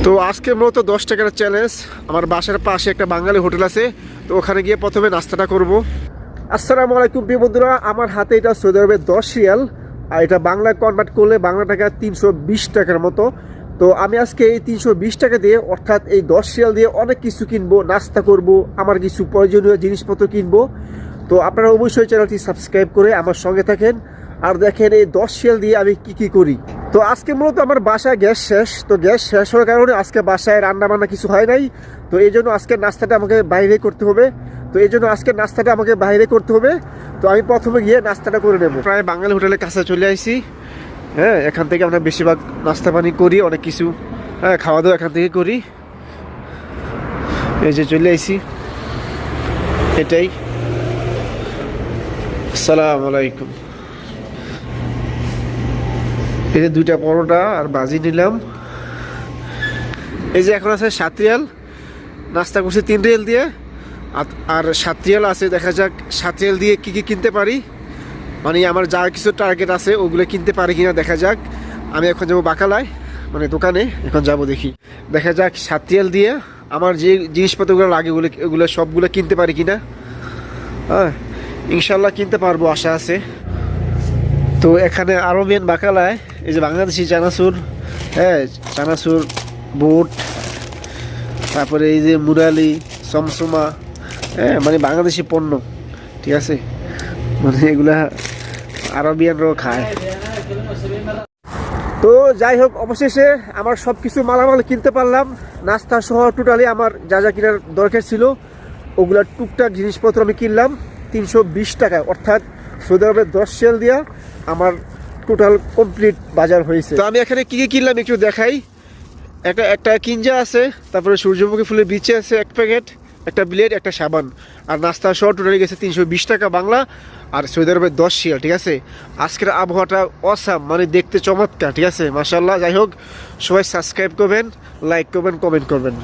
তো আজকে মূলত 10 টাকার চ্যালেঞ্জ। আমার বাসার পাশে একটা বাঙালি হোটেল আছে, তো ওখানে গিয়ে প্রথমে নাস্তাটা করব। আসসালামু আলাইকুম প্রিয় বন্ধুরা, আমার হাতে এটা সৌদি আরবের 10 রিয়াল, আর এটা বাংলায় কনভার্ট করলে বাংলা টাকা 320 টাকার মতো। তো আমি আজকে এই 320 টাকা দিয়ে, অর্থাৎ এই 10 রিয়াল দিয়ে অনেক কিছু কিনবো, নাস্তা করব, আমার কিছু প্রয়োজনীয় জিনিসপত্র কিনবো। তো আপনারা অবশ্যই চ্যানেলটি সাবস্ক্রাইব করে আমার সঙ্গে থাকেন আর দেখেন এই 10 রিয়াল দিয়ে আমি কি করি। তো আজকে মূলত আমার বাসায় গ্যাস শেষ, তো গ্যাস শেষ হওয়ার কারণে আজকে বাসায় রান্না বান্না কিছু হয় নাই। তো এই জন্য আজকে নাস্তাটা আমাকে বাইরে করতে হবে। তো আমি প্রথমে গিয়ে নাস্তাটা করে নেব। প্রায় বাঙালি হোটেলের কাছে চলে আসি। হ্যাঁ, এখান থেকে আমরা বেশিরভাগ নাস্তা পানি করি, অনেক কিছু খাওয়া দাওয়া এখান থেকে করি। এই যে চলে আসি, এটাই। আসসালামু আলাইকুম। এই যে 2টা পরোটা আর ভাজি নিলাম। এই যে এখন আছে 7 রিয়াল, নাস্তা করছি 3 রিয়াল দিয়ে, আর 7 রিয়াল আছে। দেখা যাক 7 রিয়াল দিয়ে কি কিনতে পারি, মানে আমার যা কিছু টার্গেট আছে ওগুলো কিনতে পারি কিনা দেখা যাক। আমি এখন যাবো বাকালায়, মানে দোকানে এখন যাব, দেখি দেখা যাক 7 রিয়াল দিয়ে আমার যে জিনিসপত্রগুলো লাগে ওগুলো সবগুলো কিনতে পারি কিনা। হ্যাঁ, ইনশাল্লাহ কিনতে পারবো, আশা আছে। তো এখানে আরবিয়ান বাকালায় এই যে বাংলাদেশি চানাচুর, হ্যাঁ চানাচুর, বুট, তারপরে এই যে মুরালি, সমসমা, হ্যাঁ মানে বাংলাদেশি পণ্য, ঠিক আছে, মানে এগুলা আরবিয়ানরাও খায়। তো যাই হোক, অবশেষে আমার সব কিছু মালামাল কিনতে পারলাম, নাস্তা সহ টোটালি আমার যা যা কেনার দরকার ছিল ওগুলা টুকটাক জিনিসপত্র আমি কিনলাম 320 টাকায়, অর্থাৎ সৌদি আরবের 10 রিয়াল দিয়া আমার টোটাল কমপ্লিট বাজার হয়েছে। তো আমি এখানে কি কিনলাম একটু দেখাই। একটা কিঞ্জা আছে, তারপরে সূর্যমুখী ফুলের বিচে আছে 1 প্যাকেট, একটা ব্লেড, একটা সাবান, আর নাস্তা সহ টোটালি গেছে 320 টাকা বাংলা, আর সৌদি আরবের 10 রিয়াল, ঠিক আছে। আজকের আবহাওয়াটা অসাম, মানে দেখতে চমৎকার, ঠিক আছে, মাশাআল্লাহ। যাই হোক, সবাই সাবস্ক্রাইব করবেন, লাইক করবেন, কমেন্ট করবেন।